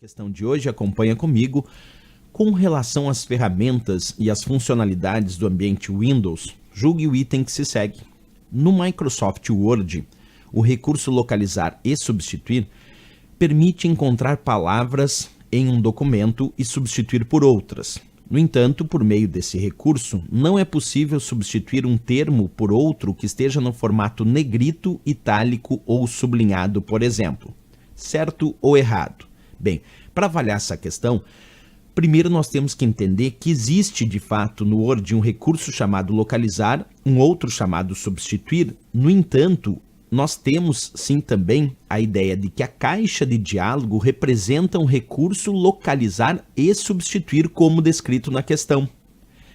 questão de hoje, acompanha comigo. Com relação às ferramentas e às funcionalidades do ambiente Windows, julgue o item que se segue. No Microsoft Word, o recurso localizar e substituir permite encontrar palavras em um documento e substituir por outras. No entanto, por meio desse recurso, não é possível substituir um termo por outro que esteja no formato negrito, itálico ou sublinhado, por exemplo. Certo ou errado? Bem, para avaliar essa questão, primeiro nós temos que entender que existe de fato no Word um recurso chamado localizar, um outro chamado substituir. No entanto, nós temos sim também a ideia de que a caixa de diálogo representa um recurso localizar e substituir como descrito na questão.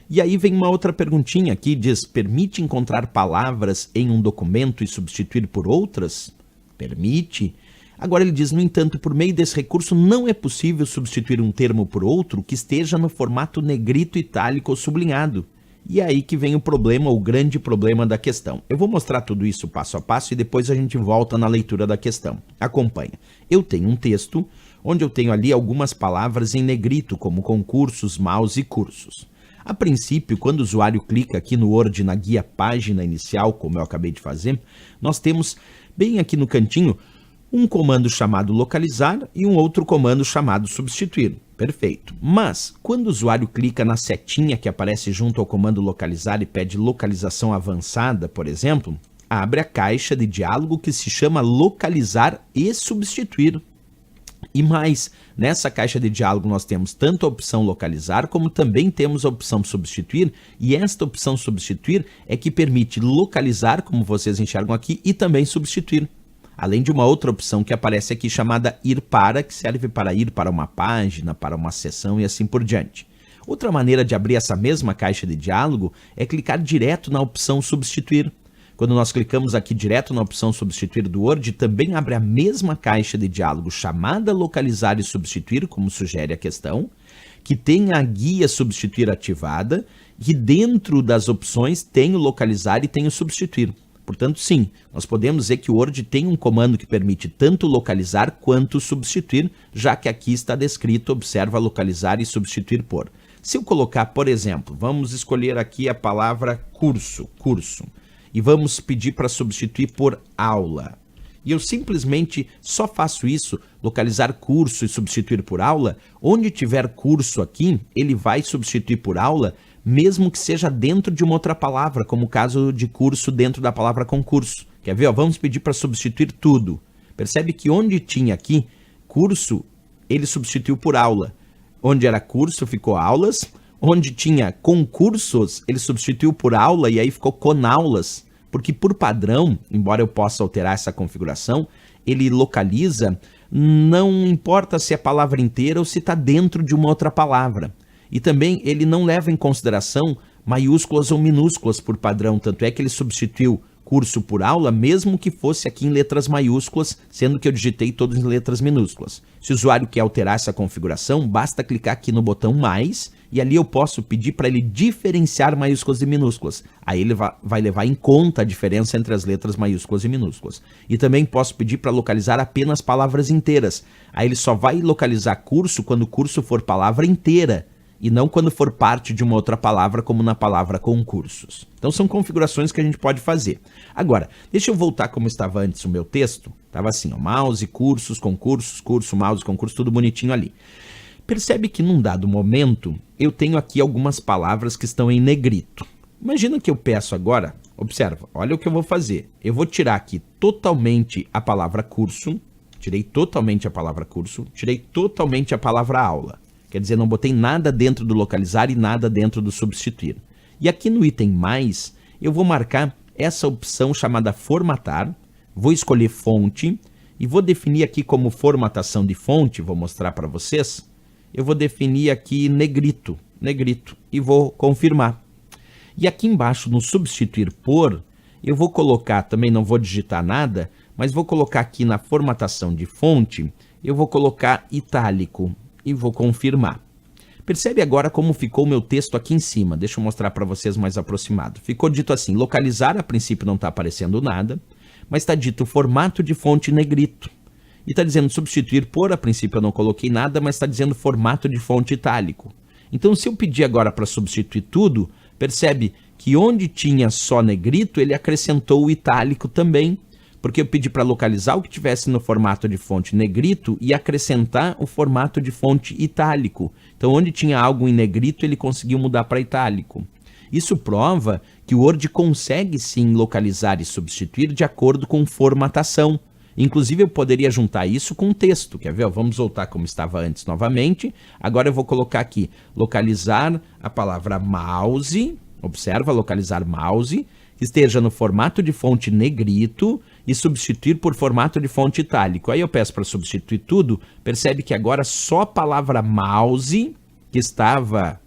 E aí vem uma outra perguntinha aqui, diz, permite encontrar palavras em um documento e substituir por outras? Permite. Agora ele diz, no entanto, por meio desse recurso não é possível substituir um termo por outro que esteja no formato negrito, itálico ou sublinhado. E é aí que vem o problema, o grande problema da questão. Eu vou mostrar tudo isso passo a passo e depois a gente volta na leitura da questão. Acompanha. Eu tenho um texto onde eu tenho ali algumas palavras em negrito, como concursos, mouse e cursos. A princípio, quando o usuário clica aqui no Word na guia página inicial, como eu acabei de fazer, nós temos bem aqui no cantinho um comando chamado localizar e um outro comando chamado substituir. Perfeito. Mas, quando o usuário clica na setinha que aparece junto ao comando localizar e pede localização avançada, por exemplo, abre a caixa de diálogo que se chama localizar e substituir. E mais, nessa caixa de diálogo nós temos tanto a opção localizar como também temos a opção substituir, e esta opção substituir é que permite localizar, como vocês enxergam aqui, e também substituir. Além de uma outra opção que aparece aqui chamada ir para, que serve para ir para uma página, para uma seção e assim por diante. Outra maneira de abrir essa mesma caixa de diálogo é clicar direto na opção substituir. Quando nós clicamos aqui direto na opção substituir do Word, também abre a mesma caixa de diálogo chamada localizar e substituir, como sugere a questão, que tem a guia substituir ativada e dentro das opções tem o localizar e tem o substituir. Portanto, sim, nós podemos dizer que o Word tem um comando que permite tanto localizar quanto substituir, já que aqui está descrito, observa localizar e substituir por. Se eu colocar, por exemplo, vamos escolher aqui a palavra curso, e vamos pedir para substituir por aula. E eu simplesmente só faço isso, localizar curso e substituir por aula. Onde tiver curso aqui, ele vai substituir por aula, mesmo que seja dentro de uma outra palavra, como o caso de curso dentro da palavra concurso. Quer ver? Ó, vamos pedir para substituir tudo. Percebe que onde tinha aqui curso, ele substituiu por aula. Onde era curso, ficou aulas. Onde tinha concursos, ele substituiu por aula e aí ficou conaulas. Porque por padrão, embora eu possa alterar essa configuração, ele localiza, não importa se é a palavra inteira ou se está dentro de uma outra palavra. E também ele não leva em consideração maiúsculas ou minúsculas por padrão, tanto é que ele substituiu curso por aula, mesmo que fosse aqui em letras maiúsculas, sendo que eu digitei todos em letras minúsculas. Se o usuário quer alterar essa configuração, basta clicar aqui no botão mais, e ali eu posso pedir para ele diferenciar maiúsculas e minúsculas. Aí ele vai levar em conta a diferença entre as letras maiúsculas e minúsculas. E também posso pedir para localizar apenas palavras inteiras. Aí ele só vai localizar curso quando o curso for palavra inteira, e não quando for parte de uma outra palavra, como na palavra concursos. Então são configurações que a gente pode fazer. Agora, deixa eu voltar como estava antes o meu texto. Estava assim, ó, mouse, cursos, concursos, curso, mouse, concurso, tudo bonitinho ali. Percebe que num dado momento, eu tenho aqui algumas palavras que estão em negrito. Imagina que eu peço agora, observa, olha o que eu vou fazer. Eu vou tirar aqui totalmente a palavra curso, tirei totalmente a palavra curso, tirei totalmente a palavra aula. Quer dizer, não botei nada dentro do localizar e nada dentro do substituir. E aqui no item mais, eu vou marcar essa opção chamada formatar, vou escolher fonte e vou definir aqui como formatação de fonte, vou mostrar para vocês, eu vou definir aqui negrito, e vou confirmar. E aqui embaixo no substituir por, eu vou colocar, também não vou digitar nada, mas vou colocar aqui na formatação de fonte, eu vou colocar itálico. E vou confirmar. Percebe agora como ficou o meu texto aqui em cima. Deixa eu mostrar para vocês mais aproximado. Ficou dito assim, localizar, a princípio não está aparecendo nada, mas está dito formato de fonte negrito. e está dizendo substituir por, a princípio eu não coloquei nada, mas está dizendo formato de fonte itálico. Então se eu pedir agora para substituir tudo, percebe que onde tinha só negrito, ele acrescentou o itálico também, porque eu pedi para localizar o que tivesse no formato de fonte negrito e acrescentar o formato de fonte itálico. Então onde tinha algo em negrito, ele conseguiu mudar para itálico. Isso prova que o Word consegue sim localizar e substituir de acordo com formatação. Inclusive eu poderia juntar isso com texto, quer ver? Vamos voltar como estava antes novamente. Agora eu vou colocar aqui, localizar a palavra mouse, observa, localizar mouse, que esteja no formato de fonte negrito e substituir por formato de fonte itálico. Aí eu peço para substituir tudo, percebe que agora só a palavra mouse, que estava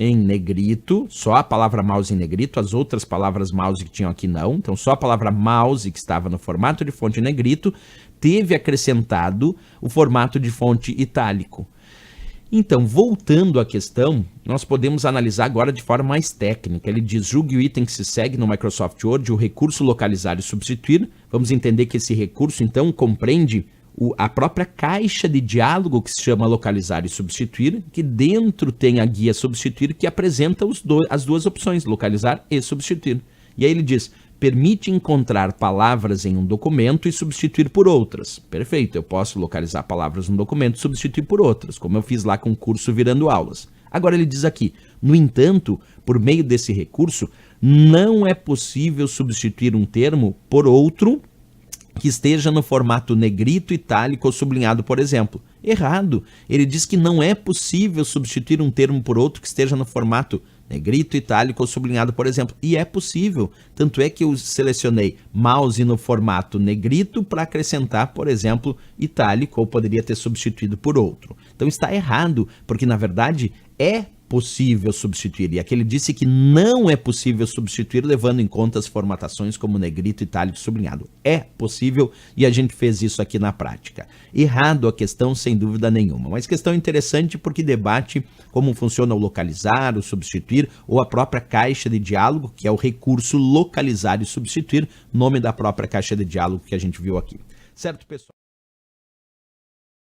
em negrito, só a palavra mouse em negrito, as outras palavras mouse que tinham aqui não, então só a palavra mouse que estava no formato de fonte negrito, teve acrescentado o formato de fonte itálico. Então, voltando à questão, nós podemos analisar agora de forma mais técnica. Ele diz, julgue o item que se segue no Microsoft Word, o recurso localizar e substituir. Vamos entender que esse recurso, então, compreende a própria caixa de diálogo que se chama localizar e substituir, que dentro tem a guia substituir que apresenta as duas opções, localizar e substituir. E aí ele diz, permite encontrar palavras em um documento e substituir por outras. Perfeito, eu posso localizar palavras no documento e substituir por outras, como eu fiz lá com o curso Virando Aulas. Agora ele diz aqui, no entanto, por meio desse recurso, não é possível substituir um termo por outro que esteja no formato negrito, itálico ou sublinhado, por exemplo. Errado. Ele diz que não é possível substituir um termo por outro que esteja no formato negrito, itálico ou sublinhado, por exemplo. E é possível. Tanto é que eu selecionei mouse no formato negrito para acrescentar, por exemplo, itálico, ou poderia ter substituído por outro. Então está errado, porque na verdade é possível substituir. E aqui ele disse que não é possível substituir levando em conta as formatações como negrito, itálico e sublinhado. É possível e a gente fez isso aqui na prática. Errado a questão, sem dúvida nenhuma. Mas questão interessante porque debate como funciona o localizar, o substituir ou a própria caixa de diálogo, que é o recurso localizar e substituir, nome da própria caixa de diálogo que a gente viu aqui. Certo, pessoal?